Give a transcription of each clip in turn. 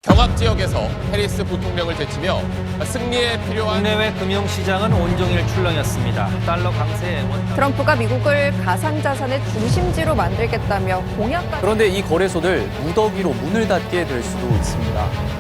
경합 지역에서 해리스 부통령을 제치며 승리에 필요한 국내외 금융시장은 온종일 출렁였습니다. 달러 강세에 트럼프가 미국을 가상자산의 중심지로 만들겠다며 공약까지. 그런데 이 거래소들 무더기로 문을 닫게 될 수도 있습니다.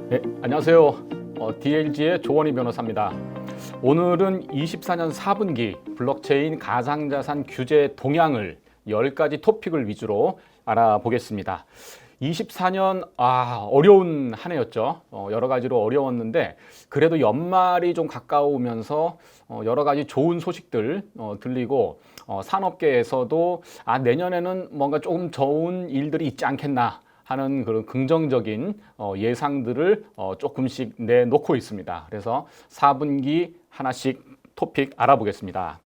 네, 안녕하세요. DLG의 조원희 변호사입니다. 오늘은 24년 4분기 블록체인 가상자산 규제 동향을 10가지 토픽을 위주로 알아보겠습니다. 24년 어려운 한 해였죠. 여러 가지로 어려웠는데 그래도 연말이 좀 가까우면서 여러 가지 좋은 소식들 들리고 산업계에서도 내년에는 뭔가 조금 좋은 일들이 있지 않겠나 하는 그런 긍정적인 예상들을 조금씩 내놓고 있습니다. 그래서 4분기 하나씩 토픽 알아보겠습니다.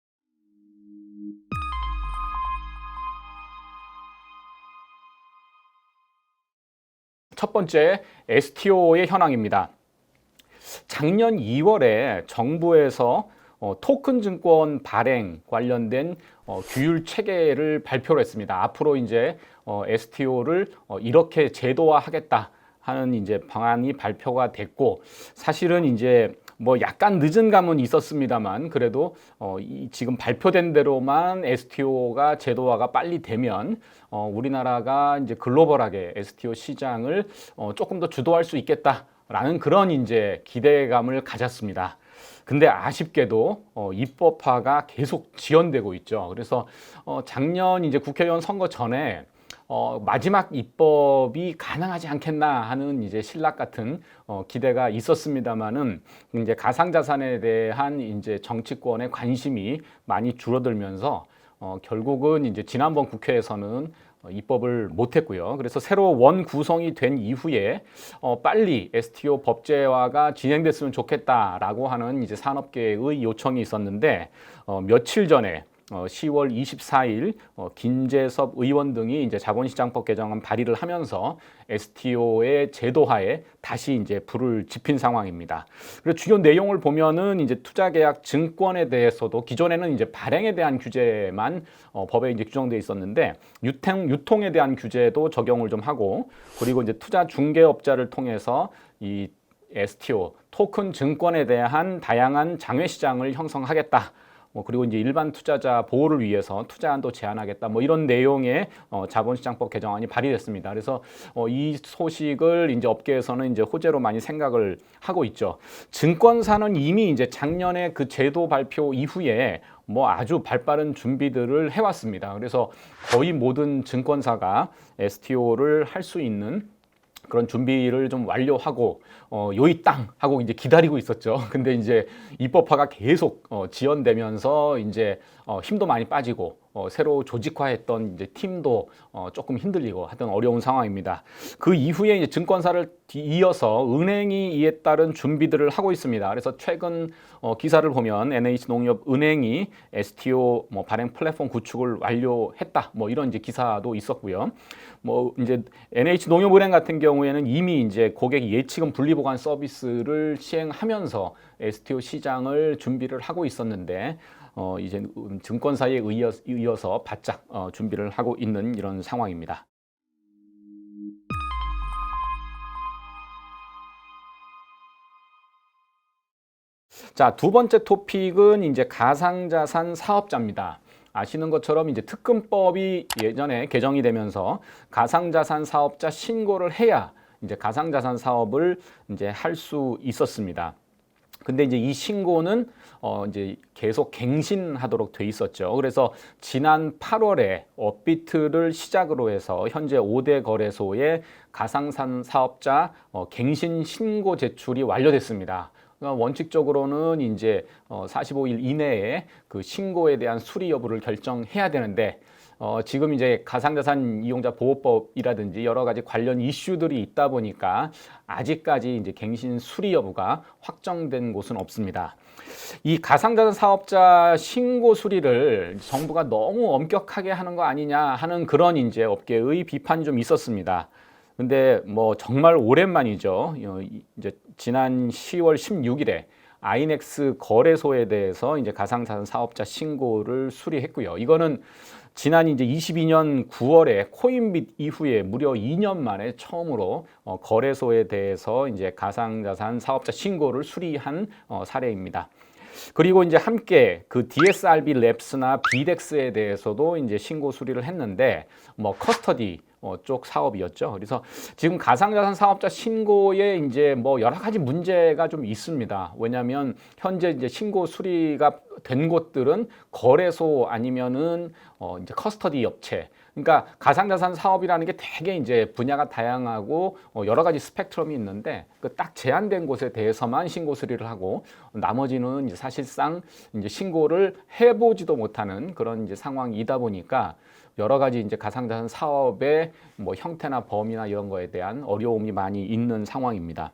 첫 번째, STO의 현황입니다. 작년 2월에 정부에서 토큰 증권 발행 관련된 규율 체계를 발표를 했습니다. 앞으로 이제 STO를 이렇게 제도화하겠다 하는 이제 방안이 발표가 됐고, 사실은 이제 뭐 약간 늦은 감은 있었습니다만 그래도 지금 발표된 대로만 STO가 제도화가 빨리 되면 우리나라가 이제 글로벌하게 STO 시장을 조금 더 주도할 수 있겠다라는 그런 이제 기대감을 가졌습니다. 근데 아쉽게도 입법화가 계속 지연되고 있죠. 그래서 작년 이제 국회의원 선거 전에 마지막 입법이 가능하지 않겠나 하는 이제 신락 같은 기대가 있었습니다만은 이제 가상자산에 대한 이제 정치권의 관심이 많이 줄어들면서 결국은 이제 지난번 국회에서는 입법을 못했고요. 그래서 새로 원 구성이 된 이후에 빨리 STO 법제화가 진행됐으면 좋겠다라고 하는 이제 산업계의 요청이 있었는데 며칠 전에 10월 24일 김재섭 의원 등이 이제 자본시장법 개정안 발의를 하면서 STO의 제도화에 다시 이제 불을 지핀 상황입니다. 그리고 주요 내용을 보면은 이제 투자계약 증권에 대해서도 기존에는 이제 발행에 대한 규제만 법에 이제 규정돼 있었는데 유통에 대한 규제도 적용을 좀 하고, 그리고 이제 투자 중개업자를 통해서 이 STO 토큰 증권에 대한 다양한 장외 시장을 형성하겠다. 그리고 이제 일반 투자자 보호를 위해서 투자한도 제한하겠다. 이런 내용의 자본시장법 개정안이 발의됐습니다. 그래서 이 소식을 이제 업계에서는 이제 호재로 많이 생각을 하고 있죠. 증권사는 이미 이제 작년에 그 제도 발표 이후에 아주 발빠른 준비들을 해왔습니다. 그래서 거의 모든 증권사가 STO를 할 수 있는 그런 준비를 좀 완료하고 요이 땅 하고 이제 기다리고 있었죠. 근데 이제 입법화가 계속 지연되면서 이제 힘도 많이 빠지고 새로 조직화했던 이제 팀도 조금 흔들리고 하여튼 어려운 상황입니다. 그 이후에 이제 증권사를 이어서 은행이 이에 따른 준비들을 하고 있습니다. 그래서 최근 기사를 보면 NH농협은행이 STO 발행 플랫폼 구축을 완료했다. 이런 이제 기사도 있었고요. 이제 NH농협은행 같은 경우에는 이미 이제 고객 예치금 분리보관 서비스를 시행하면서 STO 시장을 준비를 하고 있었는데 이제 증권사에 이어서 바짝 준비를 하고 있는 이런 상황입니다. 자, 두 번째 토픽은 이제 가상자산 사업자입니다. 아시는 것처럼 이제 특금법이 예전에 개정이 되면서 가상자산 사업자 신고를 해야 이제 가상자산 사업을 이제 할 수 있었습니다. 근데 이제 이 신고는 이제 계속 갱신하도록 돼 있었죠. 그래서 지난 8월에 업비트를 시작으로 해서 현재 5대 거래소의 가상산 사업자 갱신 신고 제출이 완료됐습니다. 그러니까 원칙적으로는 이제 45일 이내에 그 신고에 대한 수리 여부를 결정해야 되는데 지금 이제 가상자산 이용자 보호법이라든지 여러 가지 관련 이슈들이 있다 보니까 아직까지 이제 갱신 수리 여부가 확정된 곳은 없습니다. 이 가상자산 사업자 신고 수리를 정부가 너무 엄격하게 하는 거 아니냐 하는 그런 이제 업계의 비판이 좀 있었습니다. 근데 뭐 정말 오랜만이죠. 이제 지난 10월 16일에 아이넥스 거래소에 대해서 이제 가상자산 사업자 신고를 수리했고요. 이거는 지난 이제 22년 9월에 코인빗 이후에 무려 2년 만에 처음으로 거래소에 대해서 이제 가상자산 사업자 신고를 수리한 사례입니다. 그리고 이제 함께 그 DSRB 랩스나 비덱스에 대해서도 이제 신고 수리를 했는데 뭐 커스터디 쪽 사업이었죠. 그래서 지금 가상자산 사업자 신고에 이제 뭐 여러 가지 문제가 좀 있습니다. 왜냐하면 현재 이제 신고 수리가 된 곳들은 거래소 아니면은 이제 커스터디 업체. 그러니까 가상자산 사업이라는 게 되게 이제 분야가 다양하고 여러 가지 스펙트럼이 있는데 그 딱 제한된 곳에 대해서만 신고 수리를 하고 나머지는 이제 사실상 이제 신고를 해보지도 못하는 그런 이제 상황이다 보니까 여러 가지 이제 가상자산 사업의 뭐 형태나 범위나 이런 거에 대한 어려움이 많이 있는 상황입니다.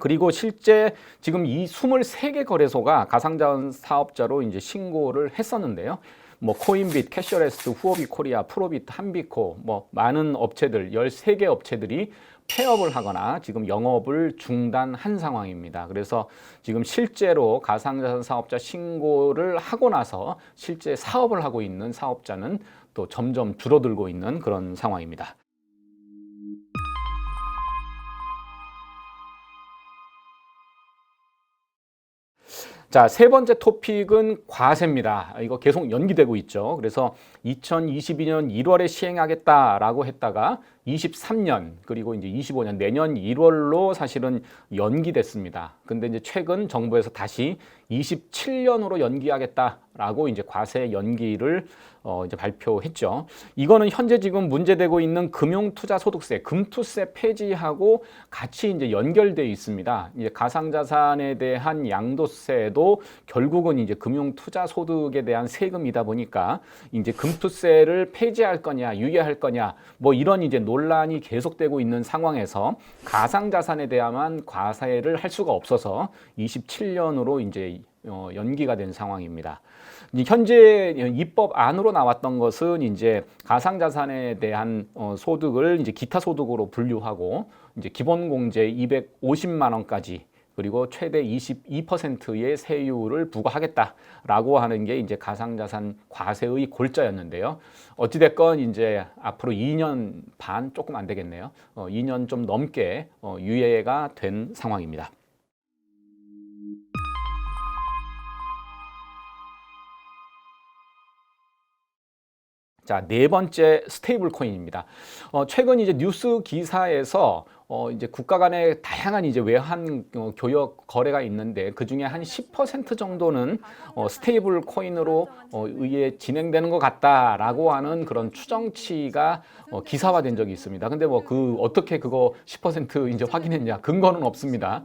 그리고 실제 지금 이 23개 거래소가 가상자산 사업자로 이제 신고를 했었는데요. 뭐 코인빗, 캐셔레스, 후오비 코리아, 프로비트, 한비코 뭐 많은 업체들 13개 업체들이 폐업을 하거나 지금 영업을 중단한 상황입니다. 그래서 지금 실제로 가상자산 사업자 신고를 하고 나서 실제 사업을 하고 있는 사업자는 또 점점 줄어들고 있는 그런 상황입니다. 자, 세 번째 토픽은 과세입니다. 이거 계속 연기되고 있죠. 그래서 2022년 1월에 시행하겠다라고 했다가 23년 그리고 이제 25년 내년 1월로 사실은 연기됐습니다. 근데 이제 최근 정부에서 다시 27년으로 연기하겠다라고 이제 과세 연기를 이제 발표했죠. 이거는 현재 지금 문제되고 있는 금융투자소득세, 금투세 폐지하고 같이 이제 연결돼 있습니다. 이제 가상자산에 대한 양도세도 결국은 이제 금융투자소득에 대한 세금이다 보니까 이제 금투세를 폐지할 거냐, 유예할 거냐, 뭐 이런 이제 논란이 계속되고 있는 상황에서 가상자산에 대한 과세를 할 수가 없어서 27년으로 이제 연기가 된 상황입니다. 현재 입법안으로 나왔던 것은 이제 가상자산에 대한 소득을 이제 기타 소득으로 분류하고 이제 기본공제 250만 원까지 그리고 최대 22%의 세율을 부과하겠다라고 하는 게 이제 가상자산 과세의 골자였는데요. 어찌됐건 이제 앞으로 2년 반 조금 안 되겠네요. 2년 좀 넘게 유예가 된 상황입니다. 자, 네 번째 스테이블 코인입니다. 최근 이제 뉴스 기사에서 이제 국가 간의 다양한 이제 외환 교역 거래가 있는데 그 중에 한 10% 정도는 스테이블 코인으로 의해 진행되는 것 같다라고 하는 그런 추정치가 기사화된 적이 있습니다. 근데 뭐 어떻게 그거 10% 이제 확인했냐? 근거는 없습니다.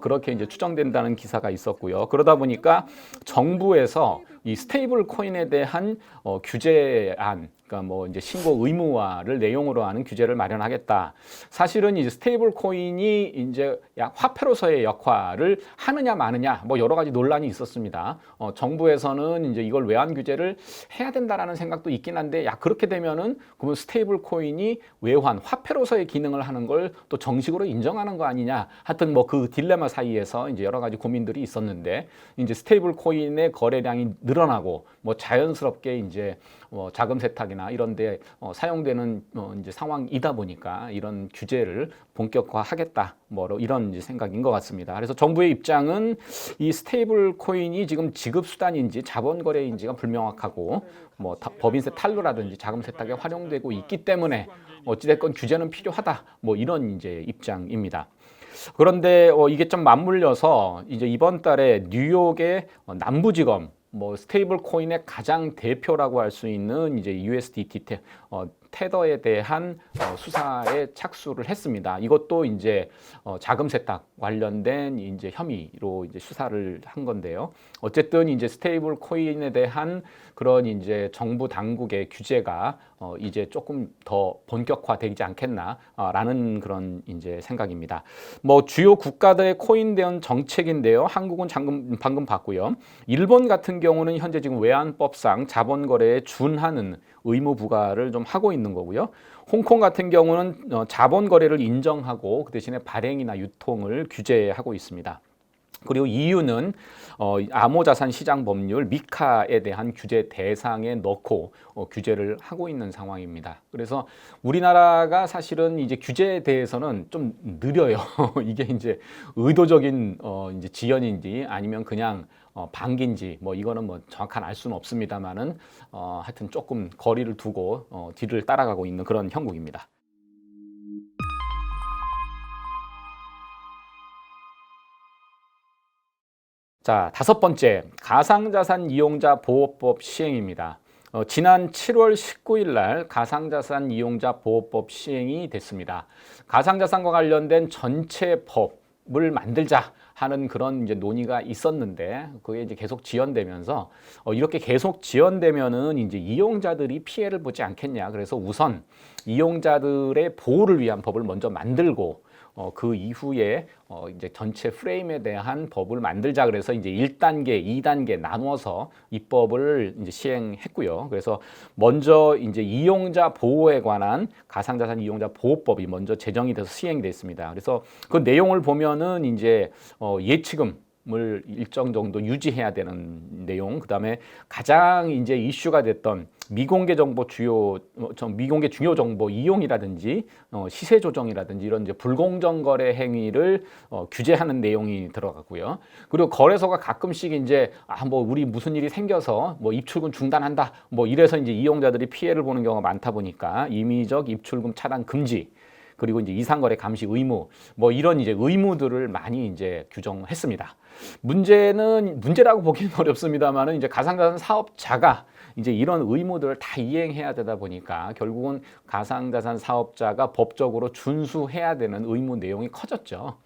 그렇게 이제 추정된다는 기사가 있었고요. 그러다 보니까 정부에서 이 스테이블 코인에 대한 규제안, 그러니까 뭐 이제 신고 의무화를 내용으로 하는 규제를 마련하겠다. 사실은 이제 스테이블 코인이 이제 화폐로서의 역할을 하느냐 마느냐 뭐 여러 가지 논란이 있었습니다. 정부에서는 이제 이걸 외환 규제를 해야 된다라는 생각도 있긴 한데 그렇게 되면은 그러면 스테이블 코인이 외환 화폐로서의 기능을 하는 걸 또 정식으로 인정하는 거 아니냐. 하여튼 뭐 그 딜레마 사이에서 이제 여러 가지 고민들이 있었는데 이제 스테이블 코인의 거래량이 늘어나고 뭐 자연스럽게 이제 자금 세탁이나 이런 데 사용되는 이제 상황이다 보니까 이런 규제를 본격화하겠다. 뭐 이런 이제 생각인 것 같습니다. 그래서 정부의 입장은 이 스테이블 코인이 지금 지급 수단인지 자본 거래인지가 불명확하고 뭐 법인세 탈루라든지 자금 세탁에 활용되고 있기 때문에 어찌됐건 규제는 필요하다. 뭐 이런 이제 입장입니다. 그런데 이게 좀 맞물려서 이제 이번 달에 뉴욕의 남부지검 스테이블 코인의 가장 대표라고 할 수 있는 이제 USDT 테더에 대한 수사에 착수를 했습니다. 이것도 이제 자금 세탁 관련된 이제 혐의로 이제 수사를 한 건데요. 어쨌든 이제 스테이블 코인에 대한 그런 이제 정부 당국의 규제가 이제 조금 더 본격화되지 않겠나라는 그런 이제 생각입니다. 주요 국가들의 코인 대응 정책인데요. 한국은 방금 봤고요. 일본 같은 경우는 현재 지금 외환법상 자본 거래에 준하는 의무 부과를 좀 하고 있는 거고요. 홍콩 같은 경우는 자본 거래를 인정하고 그 대신에 발행이나 유통을 규제하고 있습니다. 그리고 EU는 암호자산 시장 법률 미카에 대한 규제 대상에 넣고 규제를 하고 있는 상황입니다. 그래서 우리나라가 사실은 이제 규제에 대해서는 좀 느려요. 이게 이제 의도적인 이제 지연인지 아니면 그냥 방기인지 이거는 정확한 알 수는 없습니다만은 하여튼 조금 거리를 두고 뒤를 따라가고 있는 그런 형국입니다. 자, 5번째, 가상자산 이용자 보호법 시행입니다. 지난 7월 19일 날 가상자산 이용자 보호법 시행이 됐습니다. 가상자산과 관련된 전체 법을 만들자 하는 그런 이제 논의가 있었는데 그게 이제 계속 지연되면서 이렇게 계속 지연되면은 이제 이용자들이 피해를 보지 않겠냐. 그래서 우선 이용자들의 보호를 위한 법을 먼저 만들고 그 이후에 이제 전체 프레임에 대한 법을 만들자 그래서 이제 1단계, 2단계 나누어서 입법을 이제 시행했고요. 그래서 먼저 이제 이용자 보호에 관한 가상자산 이용자 보호법이 먼저 제정이 돼서 시행됐습니다. 그래서 그 내용을 보면은 이제 예치금을 일정 정도 유지해야 되는 내용, 그다음에 가장 이제 이슈가 됐던 미공개 중요 정보 이용이라든지 시세 조정이라든지 이런 이제 불공정 거래 행위를 규제하는 내용이 들어가고요. 그리고 거래소가 가끔씩 이제 우리 무슨 일이 생겨서 입출금 중단한다 이래서 이제 이용자들이 피해를 보는 경우가 많다 보니까 임의적 입출금 차단 금지, 그리고 이제 이상거래 감시 의무 이런 이제 의무들을 많이 이제 규정했습니다. 문제라고 보기는 어렵습니다만은 이제 가상자산 사업자가 이제 이런 의무들을 다 이행해야 되다 보니까 결국은 가상자산 사업자가 법적으로 준수해야 되는 의무 내용이 커졌죠.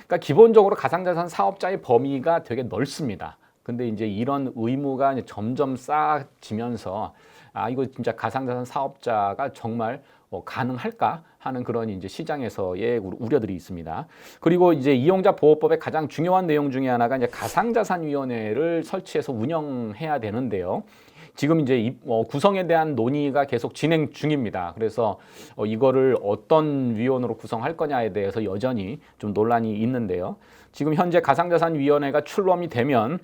그러니까 기본적으로 가상자산 사업자의 범위가 되게 넓습니다. 근데 이제 이런 의무가 이제 점점 쌓아지면서 이거 진짜 가상자산 사업자가 정말 가능할까 하는 그런 이제 시장에서의 우려들이 있습니다. 그리고 이제 이용자 보호법의 가장 중요한 내용 중에 하나가 이제 가상자산위원회를 설치해서 운영해야 되는데요. 지금 이제 구성에 대한 논의가 계속 진행 중입니다. 그래서 이거를 어떤 위원으로 구성할 거냐에 대해서 여전히 좀 논란이 있는데요. 지금 현재 가상자산위원회가 출범이 되면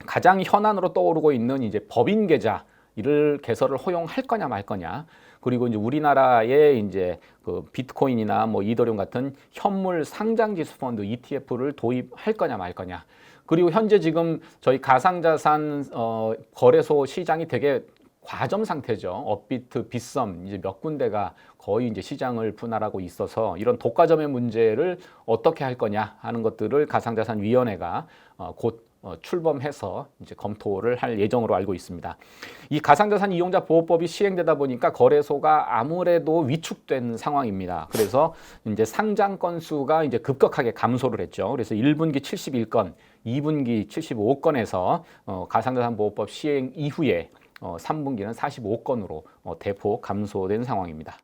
가장 현안으로 떠오르고 있는 이제 법인 계좌 이를 개설을 허용할 거냐 말 거냐. 그리고 이제 우리나라에 이제 그 비트코인이나 이더리움 같은 현물 상장지수 펀드 ETF를 도입할 거냐 말 거냐. 그리고 현재 지금 저희 가상자산 거래소 시장이 되게 과점 상태죠. 업비트, 빗썸 이제 몇 군데가 거의 이제 시장을 분할하고 있어서 이런 독과점의 문제를 어떻게 할 거냐 하는 것들을 가상자산위원회가 곧 출범해서 이제 검토를 할 예정으로 알고 있습니다. 이 가상자산 이용자 보호법이 시행되다 보니까 거래소가 아무래도 위축된 상황입니다. 그래서 이제 상장 건수가 이제 급격하게 감소를 했죠. 그래서 1분기 71건, 2분기 75건에서 가상자산 보호법 시행 이후에 3분기는 45건으로 대폭 감소된 상황입니다.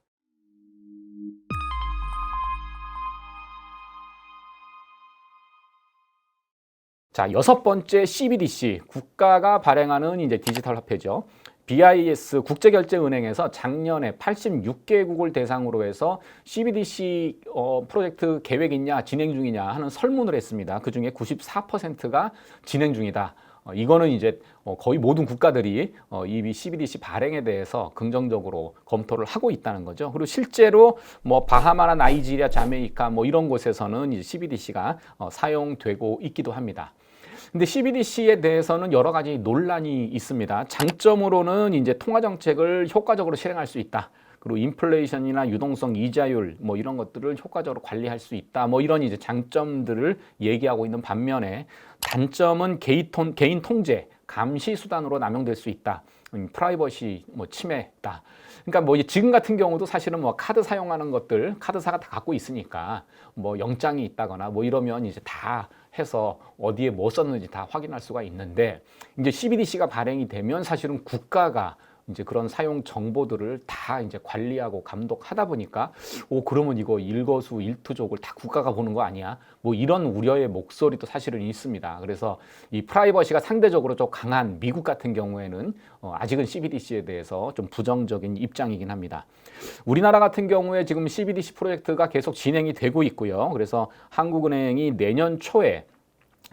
자, 6번째 CBDC, 국가가 발행하는 이제 디지털 화폐죠. BIS 국제결제은행에서 작년에 86개국을 대상으로 해서 CBDC 프로젝트 계획 있냐, 진행 중이냐 하는 설문을 했습니다. 그 중에 94%가 진행 중이다. 이거는 이제 거의 모든 국가들이 이 CBDC 발행에 대해서 긍정적으로 검토를 하고 있다는 거죠. 그리고 실제로 바하마나 나이지리아, 자메이카 이런 곳에서는 이제 CBDC가 사용되고 있기도 합니다. 근데 CBDC에 대해서는 여러 가지 논란이 있습니다. 장점으로는 이제 통화 정책을 효과적으로 실행할 수 있다. 그리고 인플레이션이나 유동성 이자율 뭐 이런 것들을 효과적으로 관리할 수 있다. 뭐 이런 이제 장점들을 얘기하고 있는 반면에 단점은 개인 통제, 감시 수단으로 남용될 수 있다. 프라이버시 뭐 침해다. 그러니까 뭐 지금 같은 경우도 사실은 뭐 카드 사용하는 것들 카드사가 다 갖고 있으니까 뭐 영장이 있다거나 뭐 이러면 이제 다 해서 어디에 뭐 썼는지 다 확인할 수가 있는데 이제 CBDC가 발행이 되면 사실은 국가가 이제 그런 사용 정보들을 다 이제 관리하고 감독하다 보니까 그러면 이거 일거수일투족을 다 국가가 보는 거 아니야? 뭐 이런 우려의 목소리도 사실은 있습니다. 그래서 이 프라이버시가 상대적으로 좀 강한 미국 같은 경우에는 아직은 CBDC에 대해서 좀 부정적인 입장이긴 합니다. 우리나라 같은 경우에 지금 CBDC 프로젝트가 계속 진행이 되고 있고요. 그래서 한국은행이 내년 초에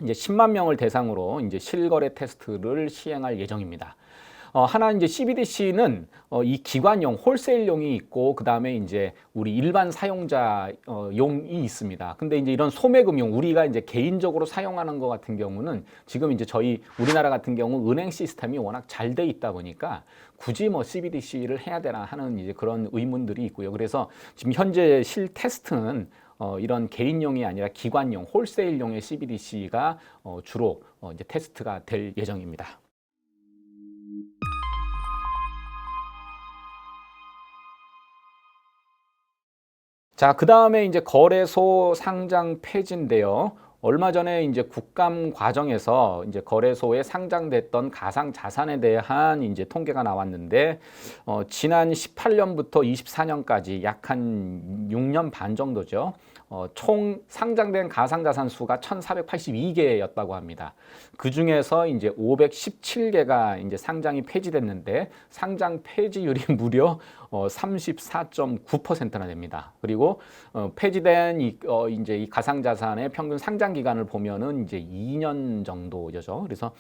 이제 10만 명을 대상으로 이제 실거래 테스트를 시행할 예정입니다. 하나 이제 CBDC는 이 기관용 홀세일용이 있고 그 다음에 이제 우리 일반 사용자 용이 있습니다. 근데 이제 이런 소매금융 우리가 이제 개인적으로 사용하는 것 같은 경우는 지금 이제 저희 우리나라 같은 경우 은행 시스템이 워낙 잘 돼 있다 보니까 굳이 뭐 CBDC를 해야 되나 하는 이제 그런 의문들이 있고요. 그래서 지금 현재 실 테스트는 이런 개인용이 아니라 기관용 홀세일용의 CBDC가 주로 이제 테스트가 될 예정입니다. 자, 그 다음에 이제 거래소 상장 폐지인데요. 얼마 전에 이제 국감 과정에서 이제 거래소에 상장됐던 가상 자산에 대한 이제 통계가 나왔는데, 지난 18년부터 24년까지 약 한 6년 반 정도죠. 총 상장된 가상자산 수가 1,482개였다고 합니다. 그 중에서 이제 517개가 이제 상장이 폐지됐는데 상장 폐지율이 무려 34.9%나 됩니다. 그리고 폐지된 이제 이 가상자산의 평균 상장 기간을 보면은 이제 2년 정도죠. 그래서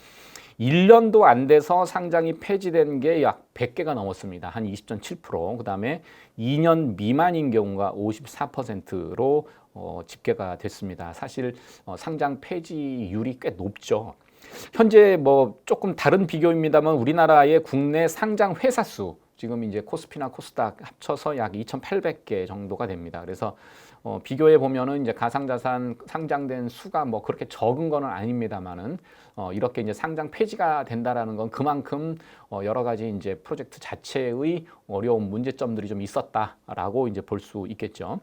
1년도 안 돼서 상장이 폐지된 게 약 100개가 넘었습니다. 한 20.7%. 그다음에 2년 미만인 경우가 54%로 집계가 됐습니다. 사실 상장 폐지율이 꽤 높죠. 현재 뭐 조금 다른 비교입니다만 우리나라의 국내 상장 회사 수 지금 이제 코스피나 코스닥 합쳐서 약 2,800개 정도가 됩니다. 그래서 비교해 보면은 이제 가상자산 상장된 수가 뭐 그렇게 적은 거는 아닙니다만은 이렇게 이제 상장 폐지가 된다라는 건 그만큼 여러 가지 이제 프로젝트 자체의 어려운 문제점들이 좀 있었다라고 이제 볼 수 있겠죠.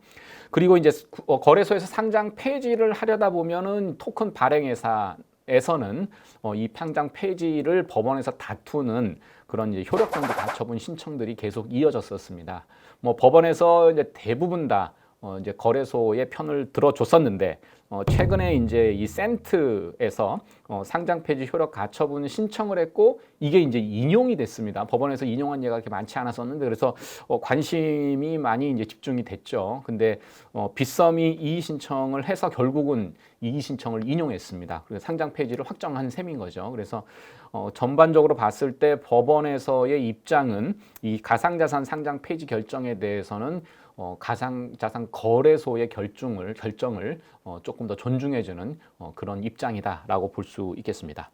그리고 이제 거래소에서 상장 폐지를 하려다 보면은 토큰 발행회사에서는 이 상장 폐지를 법원에서 다투는 그런 이제 효력정지 가처분 신청들이 계속 이어졌었습니다. 뭐 법원에서 이제 대부분 다 이제 거래소의 편을 들어줬었는데 최근에 이제 이 센트에서 상장 폐지 효력 가처분 신청을 했고 이게 이제 인용이 됐습니다. 법원에서 인용한 예가 그렇게 많지 않았었는데 그래서 관심이 많이 이제 집중이 됐죠. 근데 빗썸이 이의 신청을 해서 결국은 이의 신청을 인용했습니다. 그래서 상장 폐지를 확정한 셈인 거죠. 그래서 전반적으로 봤을 때 법원에서의 입장은 이 가상자산 상장 폐지 결정에 대해서는 가상자산 거래소의 결정을 조금 더 존중해주는 그런 입장이다라고 볼 수 있겠습니다.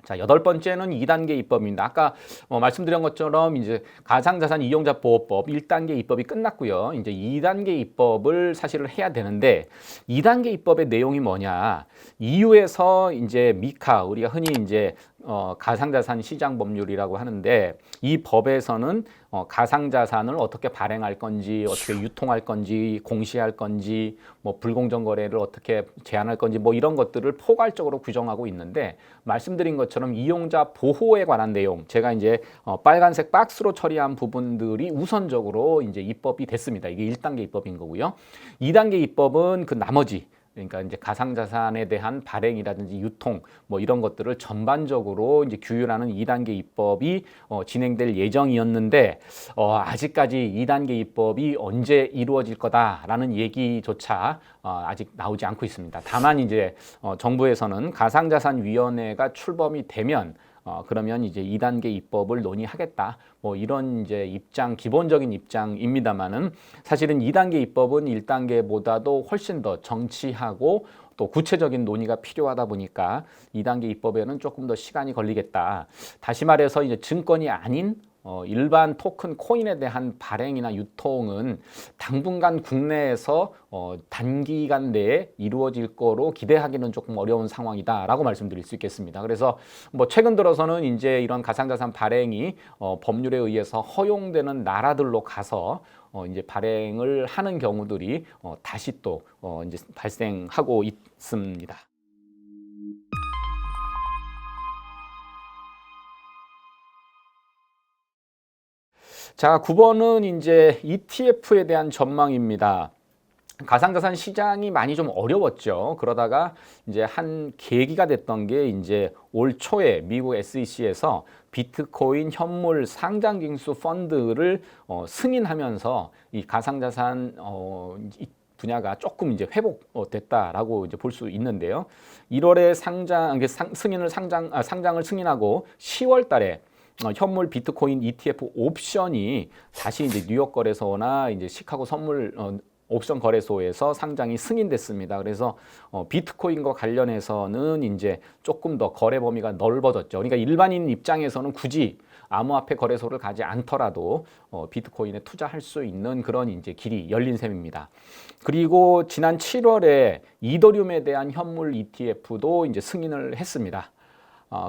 자, 8번째는 2단계 입법입니다. 아까 말씀드린 것처럼 이제 가상자산 이용자 보호법 1단계 입법이 끝났고요. 이제 2단계 입법을 사실을 해야 되는데 2단계 입법의 내용이 뭐냐? EU에서 이제 미카 우리가 흔히 이제 가상자산 시장 법률이라고 하는데 이 법에서는 가상자산을 어떻게 발행할 건지, 어떻게 유통할 건지, 공시할 건지, 뭐 불공정 거래를 어떻게 제한할 건지, 뭐 이런 것들을 포괄적으로 규정하고 있는데 말씀드린 것처럼 이용자 보호에 관한 내용, 제가 이제 빨간색 박스로 처리한 부분들이 우선적으로 이제 입법이 됐습니다. 이게 1단계 입법인 거고요. 2단계 입법은 그 나머지. 그러니까 이제 가상자산에 대한 발행이라든지 유통 뭐 이런 것들을 전반적으로 이제 규율하는 2단계 입법이 진행될 예정이었는데 아직까지 2단계 입법이 언제 이루어질 거다라는 얘기조차 아직 나오지 않고 있습니다. 다만 이제 정부에서는 가상자산위원회가 출범이 되면 그러면 이제 2단계 입법을 논의하겠다. 뭐 이런 이제 입장, 기본적인 입장입니다만은 사실은 2단계 입법은 1단계보다도 훨씬 더 정치하고 또 구체적인 논의가 필요하다 보니까 2단계 입법에는 조금 더 시간이 걸리겠다. 다시 말해서 이제 증권이 아닌 일반 토큰 코인에 대한 발행이나 유통은 당분간 국내에서 단기간 내에 이루어질 거로 기대하기는 조금 어려운 상황이다라고 말씀드릴 수 있겠습니다. 그래서 뭐 최근 들어서는 이제 이런 가상자산 발행이 법률에 의해서 허용되는 나라들로 가서 이제 발행을 하는 경우들이 다시 또 이제 발생하고 있습니다. 자, 9번은 이제 ETF에 대한 전망입니다. 가상자산 시장이 많이 좀 어려웠죠. 그러다가 이제 한 계기가 됐던 게 이제 올 초에 미국 SEC에서 비트코인 현물 상장징수 펀드를 승인하면서 이 가상자산 분야가 조금 이제 회복됐다라고 이제 볼 수 있는데요. 1월에 상장을 승인하고 10월 달에 현물 비트코인 ETF 옵션이 다시 이제 뉴욕 거래소나 이제 시카고 선물 옵션 거래소에서 상장이 승인됐습니다. 그래서 비트코인과 관련해서는 이제 조금 더 거래 범위가 넓어졌죠. 그러니까 일반인 입장에서는 굳이 암호화폐 거래소를 가지 않더라도 비트코인에 투자할 수 있는 그런 이제 길이 열린 셈입니다. 그리고 지난 7월에 이더리움에 대한 현물 ETF도 이제 승인을 했습니다.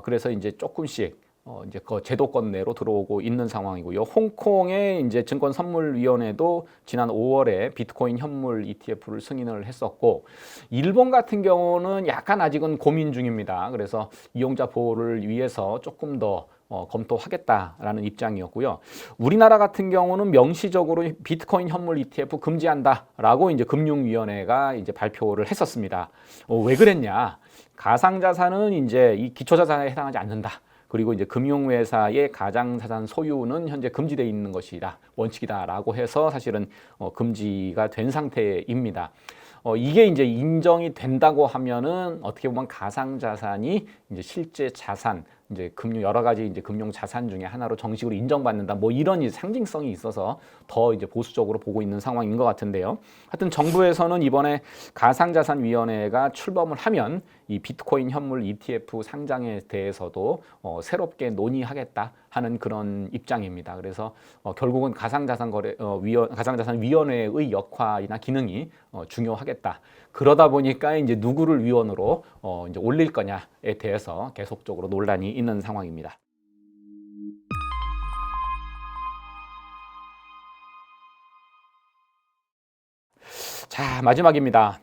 그래서 이제 조금씩 이제 그 제도권 내로 들어오고 있는 상황이고요. 홍콩의 이제 증권선물위원회도 지난 5월에 비트코인 현물 ETF를 승인을 했었고, 일본 같은 경우는 약간 아직은 고민 중입니다. 그래서 이용자 보호를 위해서 조금 더 검토하겠다라는 입장이었고요. 우리나라 같은 경우는 명시적으로 비트코인 현물 ETF 금지한다라고 이제 금융위원회가 이제 발표를 했었습니다. 왜 그랬냐? 가상자산은 이제 이 기초자산에 해당하지 않는다. 그리고 이제 금융회사의 가상자산 소유는 현재 금지되어 있는 것이다, 원칙이다라고 해서 사실은 금지가 된 상태입니다. 이게 이제 인정이 된다고 하면은 어떻게 보면 가상자산이 이제 실제 자산, 이제 여러 가지 이제 금융 자산 중에 하나로 정식으로 인정받는다, 뭐 이런 이제 상징성이 있어서 더 이제 보수적으로 보고 있는 상황인 것 같은데요. 하여튼 정부에서는 이번에 가상자산위원회가 출범을 하면 이 비트코인 현물 ETF 상장에 대해서도 새롭게 논의하겠다 하는 그런 입장입니다. 그래서 결국은 가상자산위원회의 역할이나 기능이 중요하겠다. 그러다 보니까 이제 누구를 위원으로 이제 올릴 거냐에 대해서 계속적으로 논란이 있는 상황입니다. 자, 마지막입니다.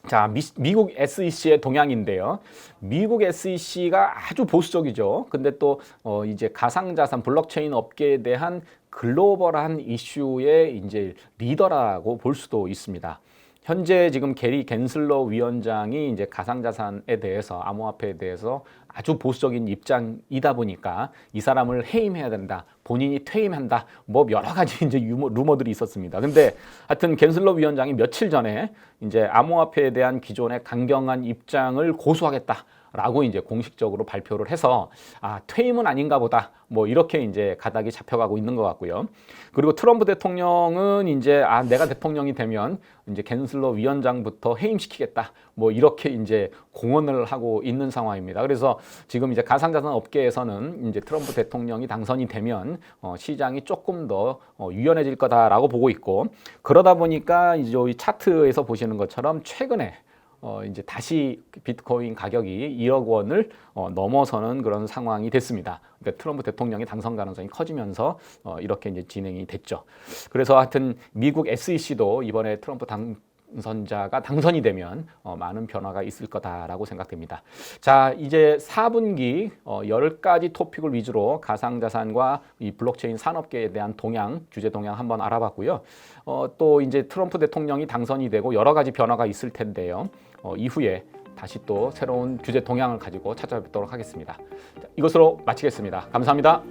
자, 미국 SEC의 동향인데요. 미국 SEC가 아주 보수적이죠. 근데 또 이제 가상자산 블록체인 업계에 대한 글로벌한 이슈의 이제 리더라고 볼 수도 있습니다. 현재 지금 게리 겐슬러 위원장이 이제 가상자산에 대해서, 암호화폐에 대해서 아주 보수적인 입장이다 보니까 이 사람을 해임해야 된다, 본인이 퇴임한다, 뭐 여러 가지 이제 루머들이 있었습니다. 근데 하여튼 겐슬러 위원장이 며칠 전에 이제 암호화폐에 대한 기존의 강경한 입장을 고수하겠다 라고 이제 공식적으로 발표를 해서 퇴임은 아닌가 보다, 뭐 이렇게 이제 가닥이 잡혀가고 있는 것 같고요. 그리고 트럼프 대통령은 이제 내가 대통령이 되면 이제 겐슬러 위원장부터 해임시키겠다, 뭐 이렇게 이제 공언을 하고 있는 상황입니다. 그래서 지금 이제 가상자산 업계에서는 이제 트럼프 대통령이 당선이 되면 시장이 조금 더 유연해질 거다라고 보고 있고, 그러다 보니까 이제 이 차트에서 보시는 것처럼 최근에 이제 다시 비트코인 가격이 1억 원을 넘어서는 그런 상황이 됐습니다. 그러니까 트럼프 대통령의 당선 가능성이 커지면서 이렇게 이제 진행이 됐죠. 그래서 하여튼 미국 SEC도 이번에 트럼프 당선자가 당선이 되면 많은 변화가 있을 거다라고 생각됩니다. 자, 이제 4분기 10가지 토픽을 위주로 가상자산과 이 블록체인 산업계에 대한 동향, 규제 동향 한번 알아봤고요. 또 이제 트럼프 대통령이 당선이 되고 여러 가지 변화가 있을 텐데요. 이후에 다시 또 새로운 규제 동향을 가지고 찾아뵙도록 하겠습니다. 자, 이것으로 마치겠습니다. 감사합니다.